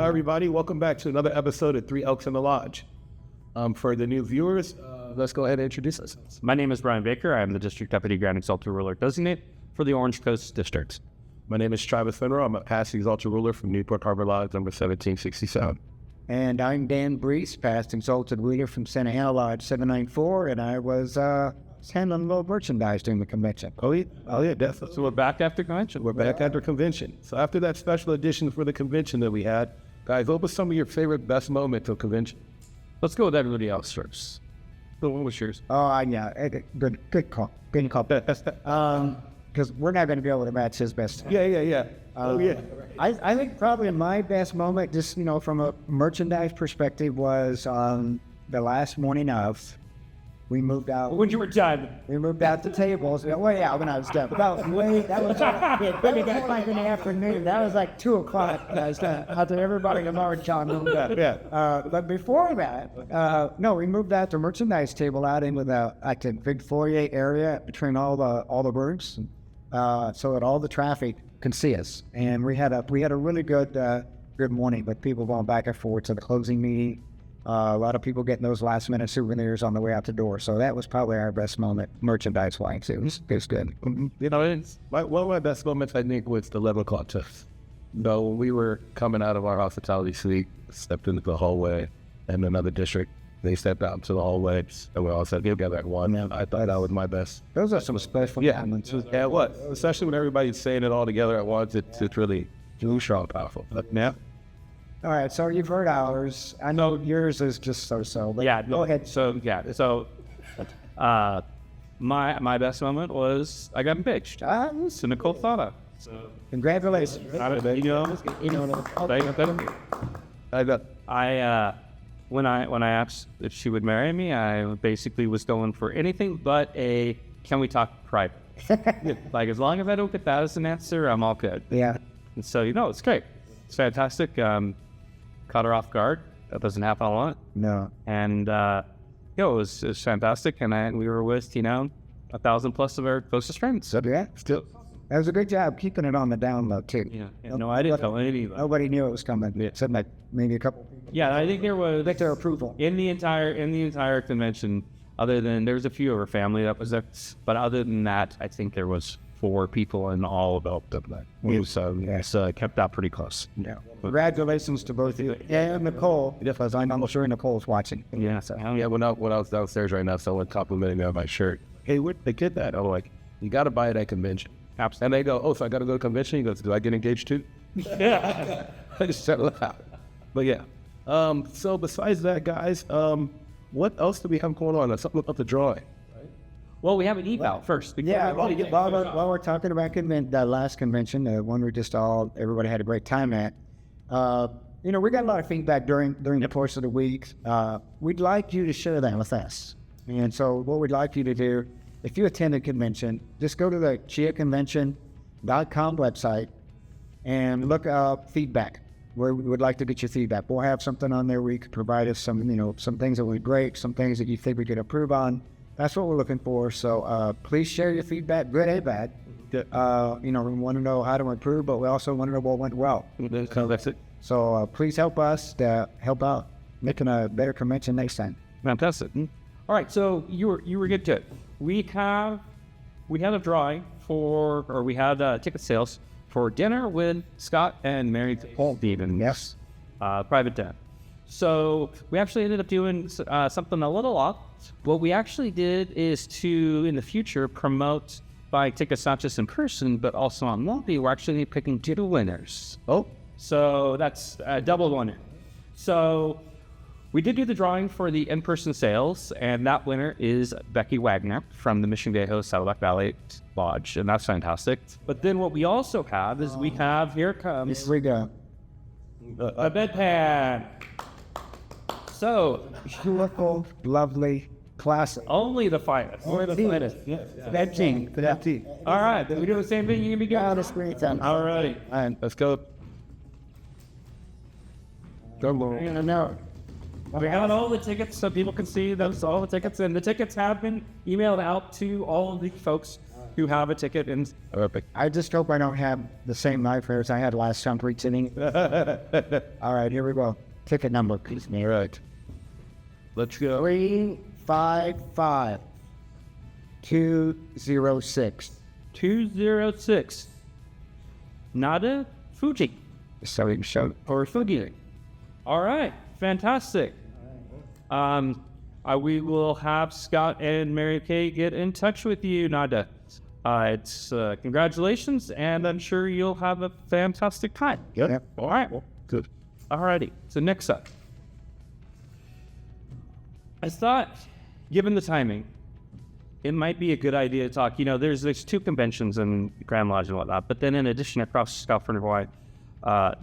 everybody. Welcome back to another episode of Three Elks in the Lodge. For the new viewers, let's go ahead and introduce ourselves. My name is Brian Baker. I am the District Deputy Grand Exalted Ruler Designate for the Orange Coast District. My name is Travis Finner. I'm a past Exalted Ruler from Newport Harbor Lodge number 1767. And I'm Dan Brees, past Exalted Ruler from Santa Ana Lodge 794, and I was handling a little merchandise during the convention. Oh yeah, definitely. So we're back after convention. We're back after convention. So after that special edition for the convention that we had, guys, what was some of your favorite, best moments of convention? Let's go with everybody else first. So what was yours? Oh, yeah, good call. Good call. Because we're not going to be able to match his best. Yeah. I think probably my best moment, just, from a merchandise perspective, was the last morning of. We moved out. When you were done. We moved out the tables. Way out when I was done. That was like in the afternoon. That was like 2 o'clock. I was done. After everybody had already moved out. Yeah. But before that, we moved out the merchandise table out into the big foyer area between all the rooms, so that all the traffic can see us. And we had a really good morning with people going back and forth to the closing meeting. A lot of people getting those last minute souvenirs on the way out the door. So that was probably our best moment merchandise wise. It was good. One of my best moments, I think, was the level contest. When we were coming out of our hospitality suite, stepped into the hallway, and another district, they stepped out into the hallway, and we all sat together at one. Yeah. I thought that was my best. Those are some special moments. Yeah, it was. Especially when everybody's saying it all together at once, it's really strong, powerful. Yeah. All right, so you've heard ours. I know yours is just so-so. But yeah, go ahead. So my best moment was I got engaged to Nicole Thada. So congratulations. When I asked if she would marry me, I basically was going for anything but a can we talk private. Like as long as I don't get that as an answer, I'm all good. Yeah. And so it's great. It's fantastic. Caught her off guard. That doesn't happen a lot. No. And it was fantastic. And we were with 1,000 plus of our closest friends. So yeah, Still. That was a good job keeping it on the down low too. Yeah. No, I didn't tell anybody. Nobody knew it was coming. Yeah. Except like maybe a couple people. Yeah, I think there was their approval in the entire convention. Other than there was a few of her family that was there, but other than that, I think there was 4 people in all of them. So kept that pretty close. Yeah. Congratulations to both of you. Yeah, and Nicole, because I'm sure Nicole's watching. Yeah. When I was downstairs right now, someone complimenting me on my shirt. Hey, where'd they get that? I'm like, you got to buy it at convention. Absolutely. And they go, oh, so I got to go to convention? He goes, do I get engaged too? Yeah. I just said it loud. But yeah. So besides that, guys, what else do we have going on? Something about the drawing. Well, we have an eval first. Yeah, while we're talking about the last convention, the one everybody had a great time at, we got a lot of feedback during the course of the week. We'd like you to share that with us. And so what we'd like you to do, if you attend a convention, just go to the chiaconvention.com website and look up feedback. We would like to get your feedback. We'll have something on there where you can provide us some things that would be great, some things that you think we could improve on. That's what we're looking for. So please share your feedback, good and bad. We want to know how to improve, but we also want to know what went well. That's it. So please help us to help out making a better convention next time. Fantastic. All right, so you were good to it. We had a drawing we had ticket sales for dinner with Scott and Mary Stevens. Yes. Private dinner. So we actually ended up doing something a little off. What we actually did is to, in the future, promote buying tickets not just in person, but also on Lobby. We're actually picking 2 winners. Oh. So that's a double winner. So we did do the drawing for the in-person sales, and that winner is Becky Wagner from the Mission Viejo Saddleback Valley Lodge, and that's fantastic. But then what we also have is here comes... Here we go. A bedpan. So, beautiful, lovely, classic. Only the finest. Only the finest. That team. All right, then we do the same thing. You can be good. On the screen. All right. Let's go. We got all the tickets so people can see those, all the tickets, and the tickets have been emailed out to all of the folks who have a ticket. And Perfect. I just hope I don't have the same nightmare as I had last time preaching. All right, here we go. Ticket number, please. All right. Let's go. 355 206. 206. Nada Fuji So or Fuji. All right, fantastic. We will have Scott and Mary Kay get in touch with you, Nada. It's congratulations, and I'm sure you'll have a fantastic time. Good. yeah. All right. Well, Good. all righty. So next up, I thought, given the timing, it might be a good idea to talk. You know, there's 2 conventions in Grand Lodge and whatnot, but then in addition, across California, Hawaii,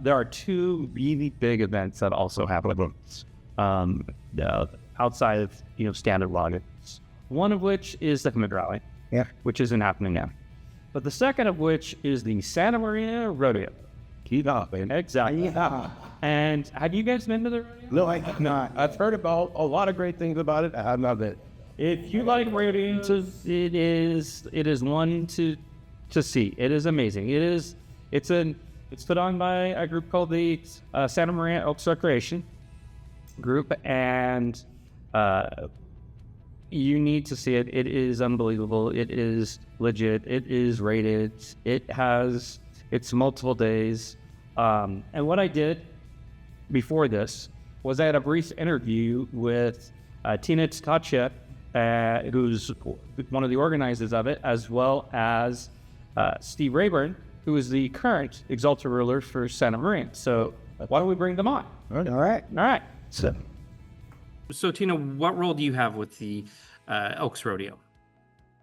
there are 2 really big events that also happen outside of standard lodges. One of which is the Commit Rally, Yeah. which isn't happening now, but the second of which is the Santa Maria Rodeo. Keep up, man. Exactly. Yeah. And have you guys been to the rodeo? No, I have not. I've heard about a lot of great things about it. I have not been. If you like rodeos, it is one to see. It is amazing. It's put on by a group called the Santa Maria Oaks Recreation Group, and you need to see it. It is unbelievable. It is legit. It is rated. It's multiple days. And what I did before this was I had a brief interview with Tina Tkacha, who's one of the organizers of it, as well as Steve Rayburn, who is the current Exalted Ruler for Santa Maria. So why don't we bring them on? All right. All right. So Tina, what role do you have with the Elks Rodeo?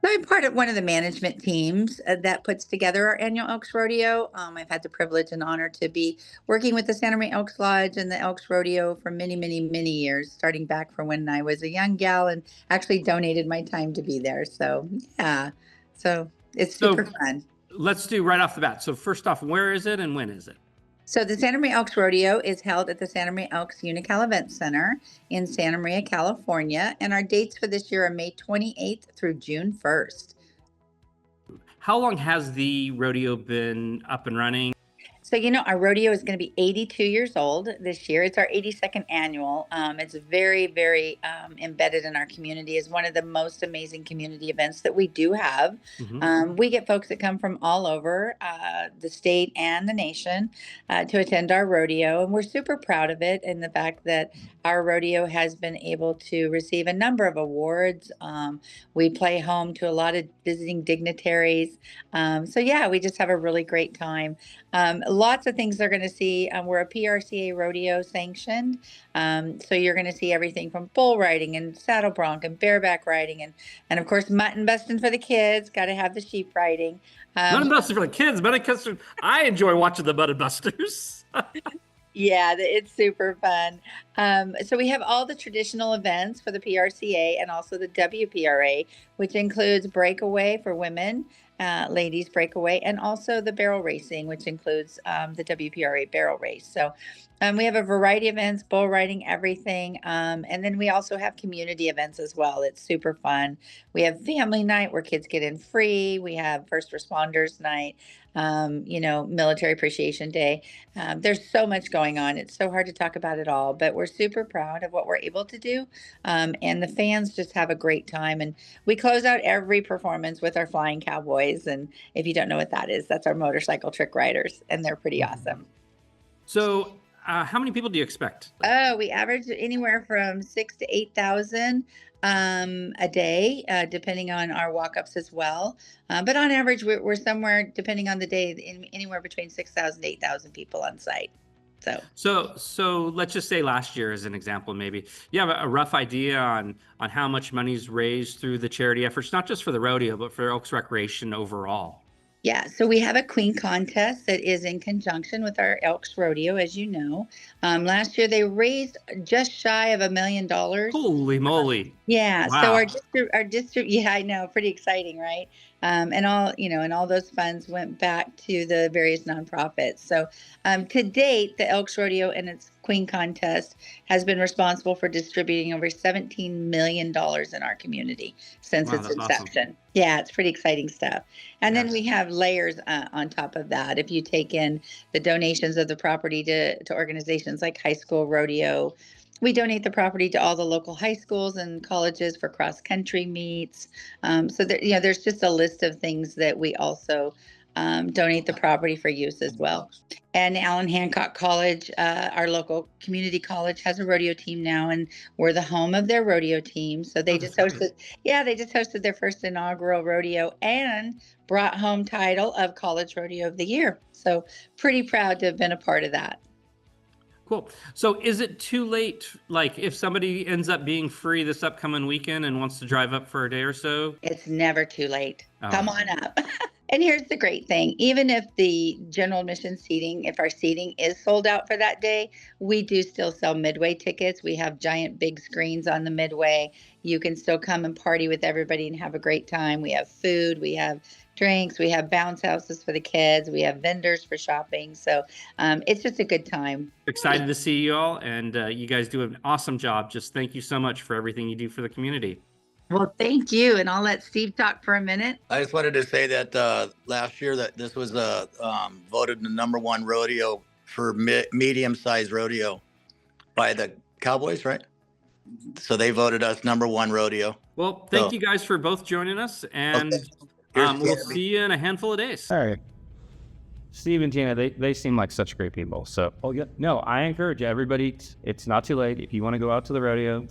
I'm part of one of the management teams that puts together our annual Elks Rodeo. I've had the privilege and honor to be working with the Santa Maria Elks Lodge and the Elks Rodeo for many, many, many years, starting back from when I was a young gal and actually donated my time to be there. So, yeah, so it's super fun. Let's do right off the bat. So first off, where is it and when is it? So the Santa Maria Elks Rodeo is held at the Santa Maria Elks Unical Event Center in Santa Maria, California. And our dates for this year are May 28th through June 1st. How long has the rodeo been up and running? So, our rodeo is going to be 82 years old this year. It's our 82nd annual. It's very, very embedded in our community. It's one of the most amazing community events that we do have. Mm-hmm. We get folks that come from all over the state and the nation to attend our rodeo. And we're super proud of it and the fact that our rodeo has been able to receive a number of awards. We play home to a lot of visiting dignitaries. So, yeah, we just have a really great time. Lots of things they're going to see. We're a PRCA rodeo sanctioned. So you're going to see everything from bull riding and saddle bronc and bareback riding and of course, mutton busting for the kids. Got to have the sheep riding. Mutton busting for the kids. I enjoy watching the Mutton Busters. Yeah, it's super fun. So we have all the traditional events for the PRCA and also the WPRA, which includes breakaway for women, ladies breakaway, and also the barrel racing, which includes the WPRA barrel race. So we have a variety of events, bull riding, everything. And then we also have community events as well. It's super fun. We have family night where kids get in free. We have first responders night, military appreciation day. There's so much going on. It's so hard to talk about it all, but we're super proud of what we're able to do. And the fans just have a great time. And we close out every performance with our flying cowboys. And if you don't know what that is, that's our motorcycle trick riders. And they're pretty awesome. So how many people do you expect? Oh, we average anywhere from 6,000 to 8,000 a day, depending on our walk-ups as well. But on average, we're somewhere, depending on the day, anywhere between 6,000 to 8,000 people on site. So let's just say last year as an example, maybe you have a rough idea on how much money's raised through the charity efforts, not just for the rodeo, but for Elks Recreation overall. Yeah, so we have a queen contest that is in conjunction with our Elks Rodeo, as you know. Last year they raised just shy of $1 million. Holy moly! Yeah, Wow. so our district, yeah, I know, pretty exciting, right? and all those funds went back to the various nonprofits. So to date, the Elks Rodeo and its Queen Contest has been responsible for distributing over $17 million in our community since Wow, its that's awesome. inception. Yeah, it's pretty exciting stuff. And Yeah. then we have layers on top of that. If you take in the donations of the property to organizations like High School Rodeo, we donate the property to all the local high schools and colleges for cross country meets. So there's just a list of things that we also donate the property for use as well. And Allen Hancock College, our local community college, has a rodeo team now, and we're the home of their rodeo team. So they just hosted, they just hosted their first inaugural rodeo and brought home title of College Rodeo of the Year. So pretty proud to have been a part of that. Cool. So is it too late, like if somebody ends up being free this upcoming weekend and wants to drive up for a day or so? It's never too late. Oh. Come on up. And here's the great thing. Even if the general admission seating, if our seating is sold out for that day, we do still sell midway tickets. We have giant big screens on the midway. You can still come and party with everybody and have a great time. We have food, we have drinks, we have bounce houses for the kids, we have vendors for shopping. So it's just a good time. Excited to see you all, and you guys do an awesome job. Just thank you so much for everything you do for the community. Well, thank you. And I'll let Steve talk for a minute. I just wanted to say that last year that this was voted the #1 rodeo for medium-sized rodeo by the Cowboys, right? So they voted us #1 rodeo. Well, thank you guys for both joining us, and we'll see you in a handful of days. All right. Steve and Tina, they seem like such great people. So, no, I encourage everybody. It's not too late. If you want to go out to the rodeo,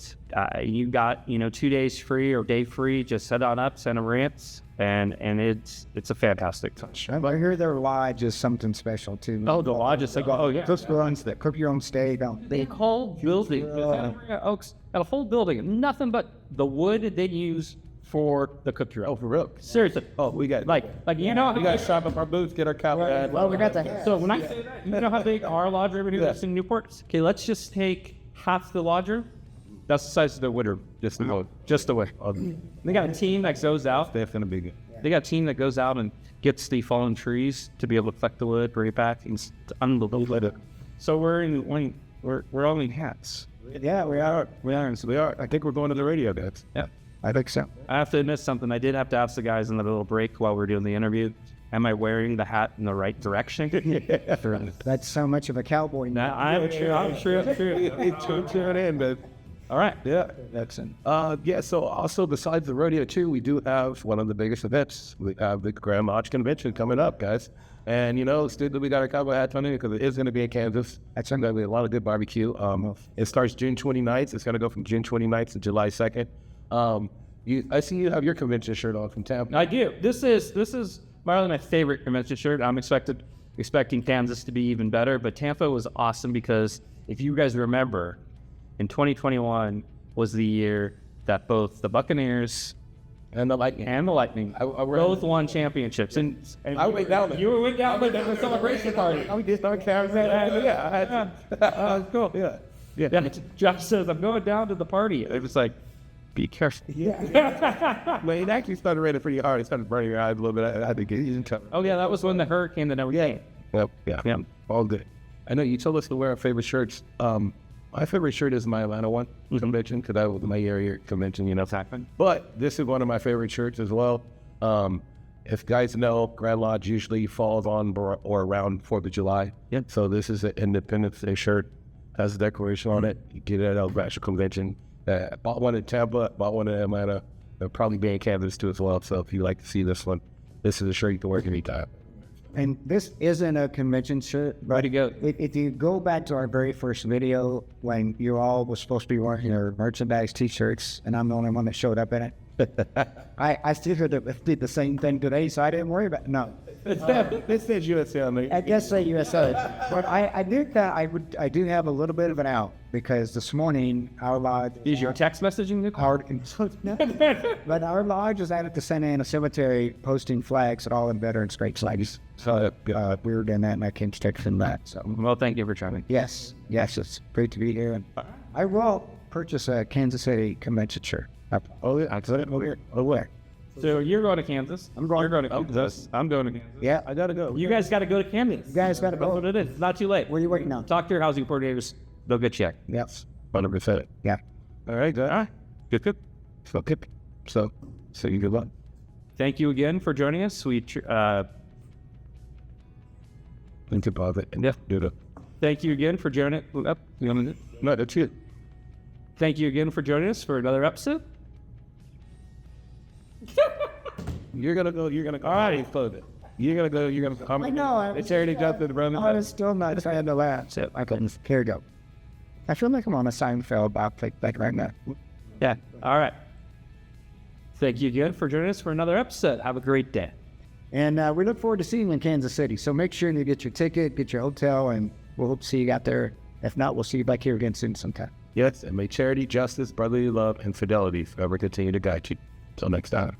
you got 2 days free or day free. Just head on up, Santa Maria, and it's a fantastic touch. I hear their lodge is something special too. Oh, the lodge is Just runs that cook your own steak. The whole building, Santa Maria Oaks, got a whole building, nothing but the wood they use for the cook your own. Oh, for real? Seriously. Oh, we got we got to shop up our boots, get our cowboy. Well, we got the So when I say that, you know how big our lodge room is in Newport? Okay, let's just take half the lodge room. That's the size of the wood room. Just the wood. They got a team that goes out. That's gonna be good. They got a team that goes out and gets the fallen trees to be able to collect the wood, bring it back. It's unbelievable. So we're all in hats. Yeah, we are. So we are. I think we're going to the radio, guys. Yeah. I think so. I have to admit something. I did have to ask the guys in the little break while we were doing the interview, am I wearing the hat in the right direction? That's so much of a cowboy. Nah, I'm sure. Tune in, man. All right. Yeah, that's it. So also besides the rodeo too, we do have one of the biggest events. We have the Grand Lodge Convention coming up, guys. And it's good that we got our cowboy hats on it because it is going to be in Kansas. That's going to be a lot of good barbecue. It starts June 29th. It's going to go from June 29th to July 2nd. I see you have your convention shirt on from Tampa. I do. This is probably my favorite convention shirt. I'm expecting Kansas to be even better, but Tampa was awesome because if you guys remember, in 2021 was the year that both the Buccaneers And the Lightning. both won championships. And I went down there. You went down there at the celebration party. We did start cameras. Yeah. Cool. Yeah. Josh says, I'm going down to the party. It was like, be careful. Yeah. But it actually started raining pretty hard. It started burning your eyes a little bit. I had to get you in cover. Oh, yeah, that was when the hurricane that never came. Yeah. All good. I know you told us to wear our favorite shirts. My favorite shirt is my Atlanta one convention because that was my area convention, Exactly. But this is one of my favorite shirts as well. If guys know, Grand Lodge usually falls on or around 4th of July. Yep. So this is an Independence Day shirt. Has a decoration on it. You get it at El National Convention. Bought one in Tampa, bought one in Atlanta. They'll probably be in Kansas too as well. So if you like to see this one, this is a shirt you can wear anytime. And this isn't a convention shirt, but Way to go. if you go back to our very first video when you all was supposed to be wearing your merchandise T-shirts, and I'm the only one that showed up in it, I still heard that did the same thing today, so I didn't worry about it. No. This says USA on me. I guess say USA, but I think that I do have a little bit of an out because this morning our lodge Is your text messaging the but our lodge is out at the Santa Ana Cemetery posting flags at all the veterans' grave sites. So we were doing that, and I came texting that. So Well, thank you for trying. yes, it's great to be here, and I will purchase a Kansas City convention shirt. Oh, yeah. I said it over here. Oh, where? So you're going to Kansas. I'm going- You're going to Kansas. I'm going to Kansas. Yeah. I gotta go. You guys got to go to Kansas. You guys gotta That's go. what it is. It's not too late. Where are you working on? Talk to your housing coordinators. They'll get you. Yep. 100%. Yeah. All right, All right. Good, good. Okay. So you good luck. Thank you again for joining us. Think about it. And Yeah. do the. thank you again for joining. Up. No, that's it. Thank you again for joining us for another episode. You're gonna go. All right, close it. You're gonna go. You're gonna come. I know. It's already jumped in the room. I was still not trying to laugh. So I couldn't. Here we go. I feel like I'm on a Seinfeld outfit like right now. Yeah. All right. Thank you again for joining us for another episode. Have a great day. And we look forward to seeing you in Kansas City. So make sure you get your ticket, get your hotel, and we'll hope to see you out there. If not, we'll see you back here again soon sometime. Yes, and may charity, justice, brotherly love, and fidelity forever continue to guide you. Till next time.